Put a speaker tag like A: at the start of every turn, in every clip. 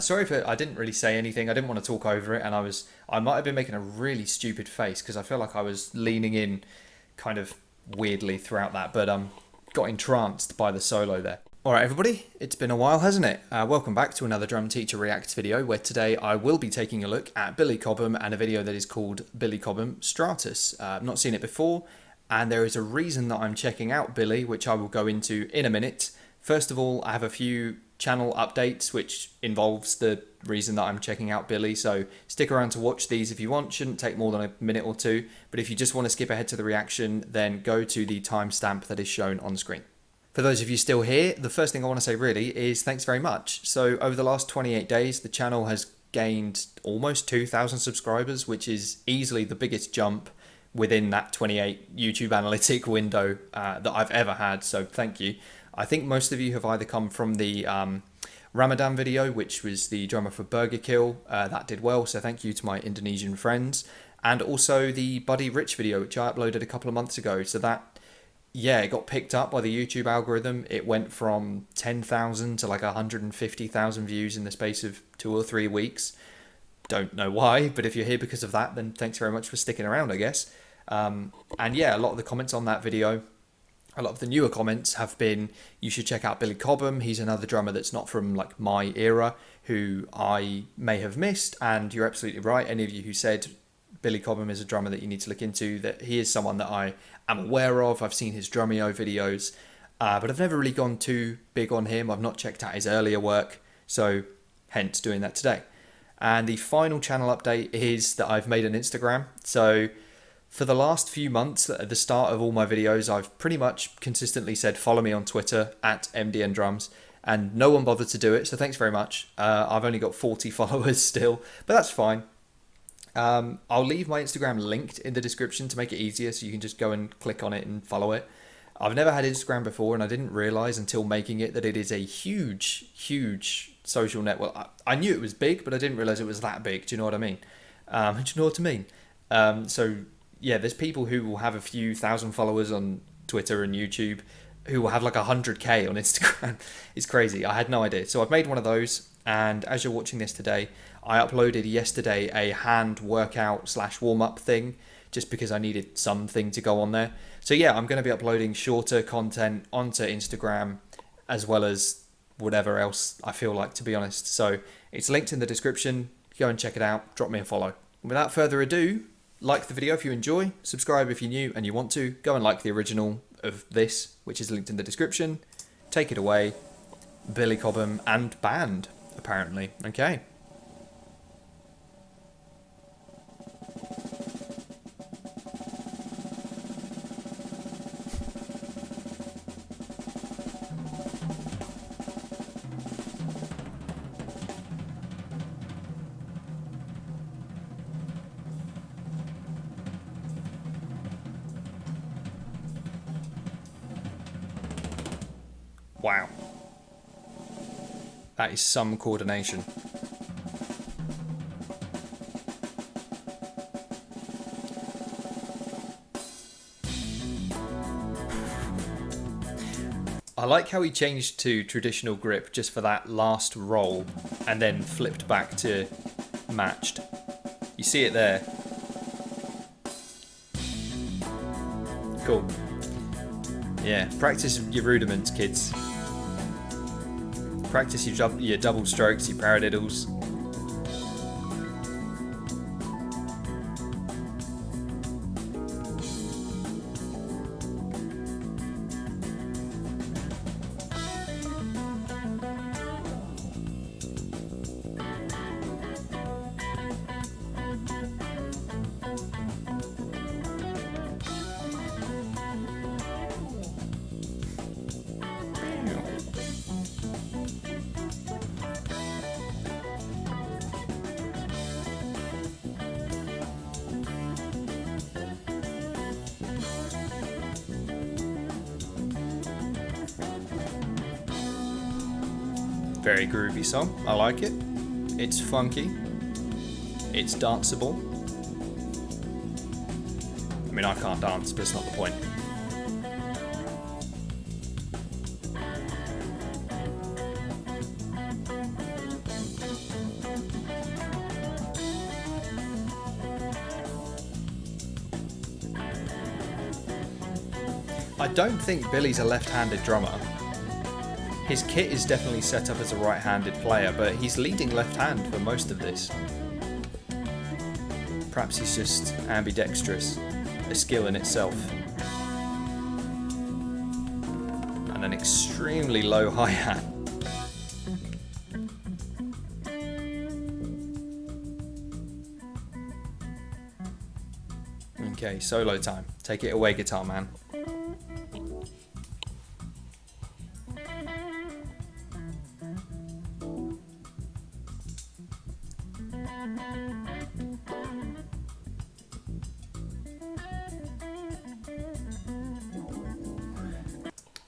A: Sorry if I didn't really say anything. I didn't want to talk over it, and I might have been making a really stupid face because I feel like I was leaning in kind of weirdly throughout that, but got entranced by the solo there. All right, everybody, it's been a while, hasn't it? Welcome back to another Drum Teacher Reacts video, where today I will be taking a look at Billy Cobham and a video that is called Billy Cobham Stratus. I've not seen it before, and there is a reason that I'm checking out Billy, which I will go into in a minute. First of all, I have a few channel updates, which involves the reason that I'm checking out Billy, so stick around to watch these if you want. Shouldn't take more than a minute or two, but if you just want to skip ahead to the reaction, then go to the timestamp that is shown on screen. For those of you still here, the first thing I want to say really is thanks very much. So over the last 28 days, the channel has gained almost 2,000 subscribers, which is easily the biggest jump within that 28 YouTube analytic window that I've ever had, so thank you. I think most of you have either come from the Ramadan video, which was the drummer for Burger Kill. That did well, so thank you to my Indonesian friends. And also the Buddy Rich video, which I uploaded a couple of months ago. So that, yeah, it got picked up by the YouTube algorithm. It went from 10,000 to like 150,000 views in the space of 2 or 3 weeks. Don't know why, but if you're here because of that, then thanks very much for sticking around, I guess. And yeah, a lot of the comments on that video, a lot of the newer comments have been, you should check out Billy Cobham. He's another drummer that's not from like my era, who I may have missed. And you're absolutely right. Any of you who said Billy Cobham is a drummer that you need to look into, that he is someone that I am aware of. I've seen his Drumeo videos, but I've never really gone too big on him. I've not checked out his earlier work, so hence doing that today. And the final channel update is that I've made an Instagram. So for the last few months, at the start of all my videos, I've pretty much consistently said follow me on Twitter at MDN Drums, and no one bothered to do it, so thanks very much. I've only got 40 followers still, but that's fine. I'll leave my Instagram linked in the description to make it easier, so you can just go and click on it and follow it. I've never had Instagram before, and I didn't realise until making it that it is a huge, huge social network. I knew it was big, but I didn't realise it was that big. Do you know what I mean? Do you know what I mean? So yeah, there's people who will have a few thousand followers on Twitter and YouTube who will have like 100k on Instagram. It's crazy. I had no idea. So I've made one of those, and as you're watching this today, I uploaded yesterday a hand workout / warm-up thing, just because I needed something to go on there. So yeah, I'm going to be uploading shorter content onto Instagram, as well as whatever else I feel like, to be honest. So it's linked in the description. Go and check it out. Drop me a follow. Without further ado, like the video if you enjoy, subscribe if you're new and you want to, go and like the original of this, which is linked in the description. Take it away. Billy Cobham and band, apparently. Okay. Wow. That is some coordination. I like how he changed to traditional grip just for that last roll and then flipped back to matched. You see it there. Cool. Yeah, practice your rudiments, kids. Practice your double strokes, your paradiddles. Very groovy song. I like it. It's funky. It's danceable. I mean, I can't dance, but it's not the point. I don't think Billy's a left-handed drummer. His kit is definitely set up as a right-handed player, but he's leading left hand for most of this. Perhaps he's just ambidextrous, a skill in itself. And an extremely low hi-hat. Okay, solo time. Take it away, guitar man.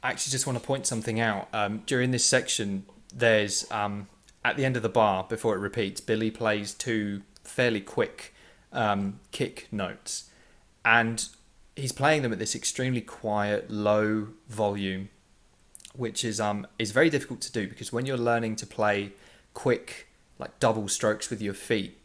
A: I actually just want to point something out. During this section, there's, at the end of the bar, before it repeats, Billy plays two fairly quick kick notes. And he's playing them at this extremely quiet, low volume, which is very difficult to do, because when you're learning to play quick, like double strokes with your feet,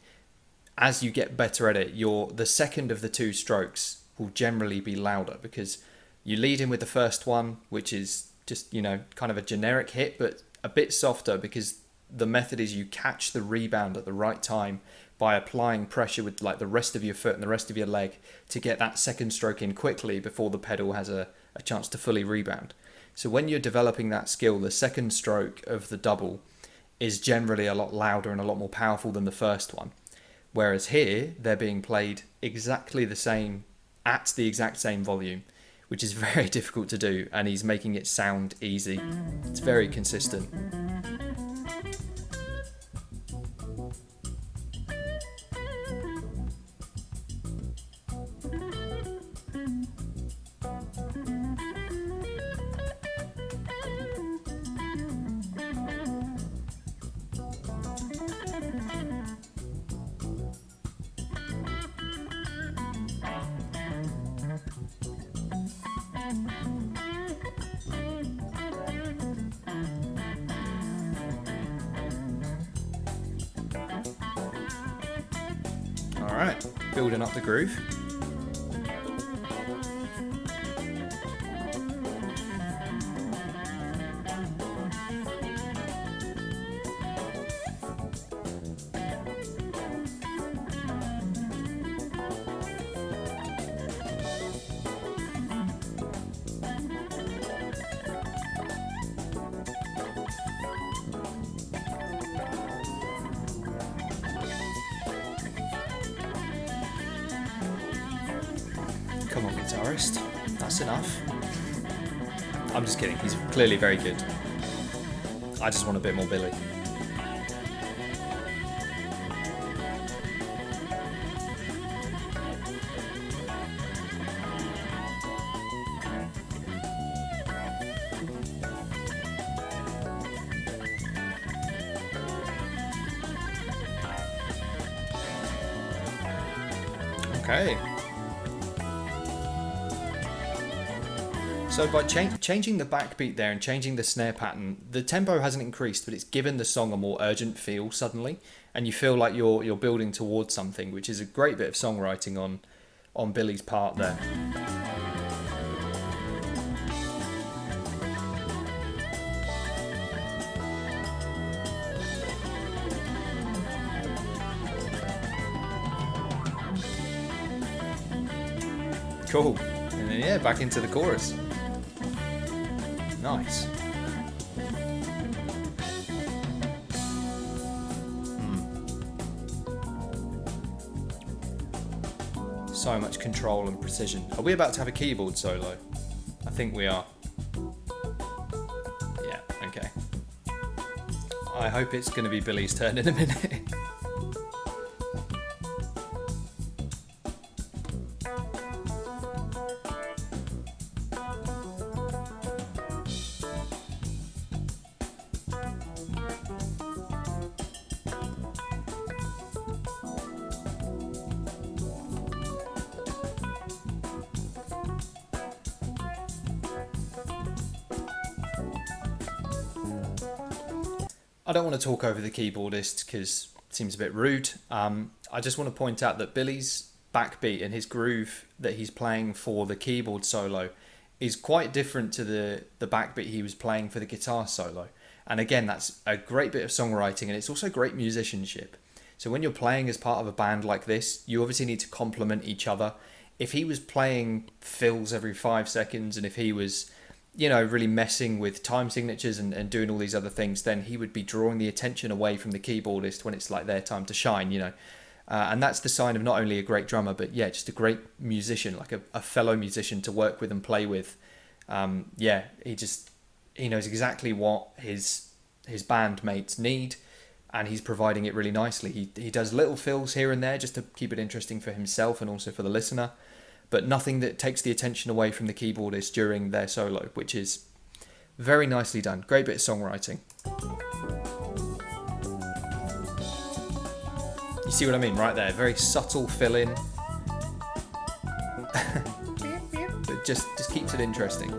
A: as you get better at it, the second of the two strokes will generally be louder, because you lead in with the first one, which is just, kind of a generic hit, but a bit softer, because the method is you catch the rebound at the right time by applying pressure with like the rest of your foot and the rest of your leg to get that second stroke in quickly before the pedal has a chance to fully rebound. So when you're developing that skill, the second stroke of the double is generally a lot louder and a lot more powerful than the first one. Whereas here, they're being played exactly the same, at the exact same volume, which is very difficult to do, and he's making it sound easy. It's very consistent. Alright, building up the groove. Come on, guitarist. That's enough. I'm just kidding. He's clearly very good. I just want a bit more Billy. Okay. So by changing the backbeat there and changing the snare pattern, the tempo hasn't increased, but it's given the song a more urgent feel suddenly, and you feel like you're building towards something, which is a great bit of songwriting on Billy's part there. Cool. And then yeah, back into the chorus. Nice. So much control and precision. Are we about to have a keyboard solo? I think we are. Yeah, okay. I hope it's going to be Billy's turn in a minute. I don't want to talk over the keyboardist because it seems a bit rude. I just want to point out that Billy's backbeat and his groove that he's playing for the keyboard solo is quite different to the backbeat he was playing for the guitar solo. And again, that's a great bit of songwriting, and it's also great musicianship. So when you're playing as part of a band like this, you obviously need to complement each other. If he was playing fills every 5 seconds, and if he was, really messing with time signatures and doing all these other things, then he would be drawing the attention away from the keyboardist when it's like their time to shine. And that's the sign of not only a great drummer, but yeah, just a great musician, like a fellow musician to work with and play with. He knows exactly what his bandmates need, and he's providing it really nicely. He does little fills here and there just to keep it interesting for himself and also for the listener, but nothing that takes the attention away from the keyboardist during their solo, which is very nicely done. Great bit of songwriting. You see what I mean right there? Very subtle fill in. But just keeps it interesting.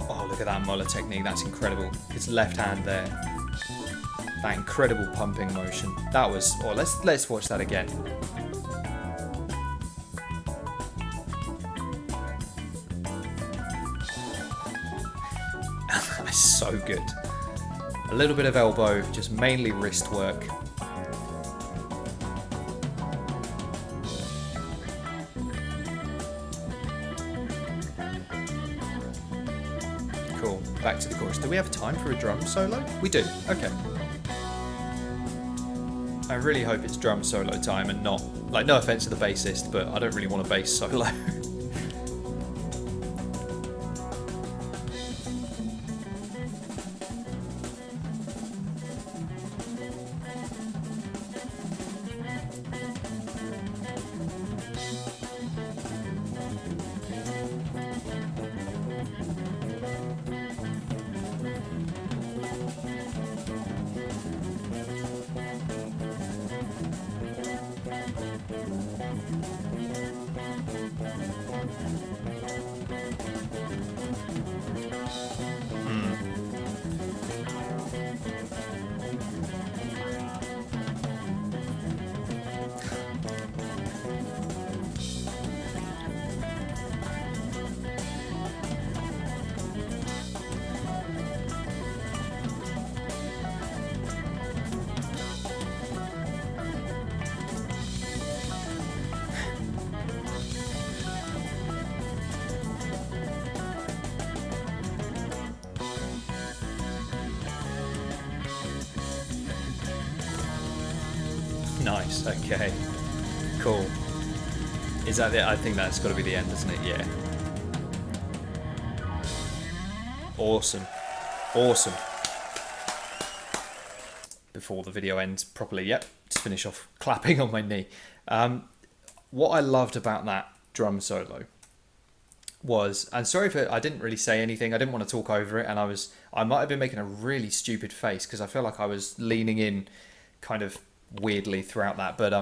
A: Oh, look at that Muller technique. That's incredible. His left hand there. That incredible pumping motion. That was... Oh, let's watch that again. That's so good. A little bit of elbow, just mainly wrist work. Cool. Back to the chorus. Do we have time for a drum solo? We do. Okay. I really hope it's drum solo time and not, no offense to the bassist, but I don't really want a bass solo. Nice, okay. Cool. Is that it? I think that's got to be the end, isn't it? Yeah. Awesome. Awesome. Before the video ends properly, yep, just finish off clapping on my knee. What I loved about that drum solo was, and sorry if I didn't really say anything, I didn't want to talk over it, and I might have been making a really stupid face because I feel like I was leaning in kind of weirdly throughout that, but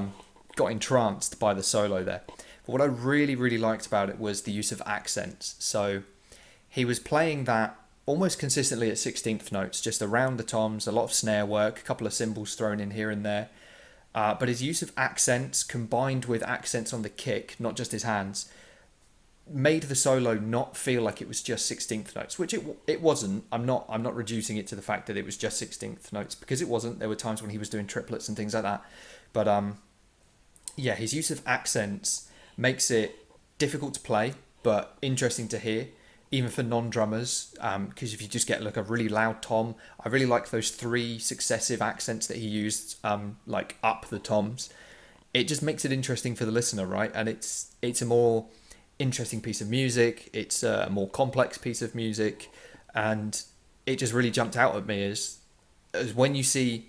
A: got entranced by the solo there. But what I really, really liked about it was the use of accents. So he was playing that almost consistently at 16th notes, just around the toms, a lot of snare work, a couple of cymbals thrown in here and there. But his use of accents combined with accents on the kick, not just his hands, made the solo not feel like it was just 16th notes, which it wasn't. I'm not reducing it to the fact that it was just 16th notes, because it wasn't. There were times when he was doing triplets and things like that. But yeah, his use of accents makes it difficult to play, but interesting to hear, even for non-drummers, because if you just get a really loud tom, I really like those 3 successive accents that he used, up the toms. It just makes it interesting for the listener, right? And it's a more interesting piece of music, it's a more complex piece of music, and it just really jumped out at me as when you see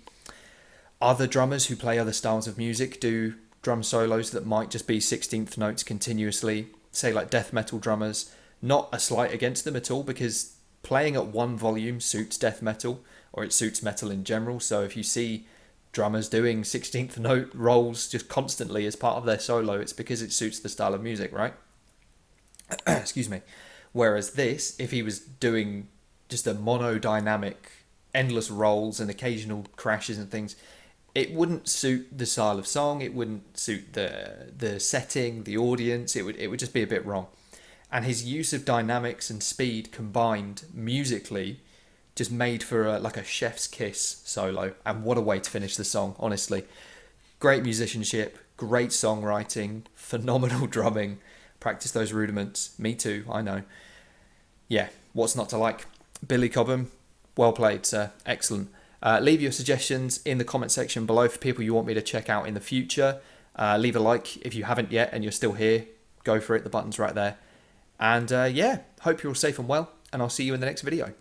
A: other drummers who play other styles of music do drum solos that might just be 16th notes continuously, say like death metal drummers. Not a slight against them at all, because playing at one volume suits death metal, or it suits metal in general. So if you see drummers doing 16th note rolls just constantly as part of their solo. It's because it suits the style of music, right? Excuse me. Whereas this, if he was doing just a monodynamic, endless rolls and occasional crashes and things, it wouldn't suit the style of song. It wouldn't suit the setting, the audience. It would just be a bit wrong. And his use of dynamics and speed combined musically just made for like a chef's kiss solo. And what a way to finish the song, honestly. Great musicianship, great songwriting, phenomenal drumming. Practice those rudiments. Me too, I know. Yeah, what's not to like? Billy Cobham, well played, sir. Excellent. Leave your suggestions in the comment section below for people you want me to check out in the future. Leave a like if you haven't yet and you're still here. Go for it, the button's right there. And yeah, hope you're all safe and well, and I'll see you in the next video.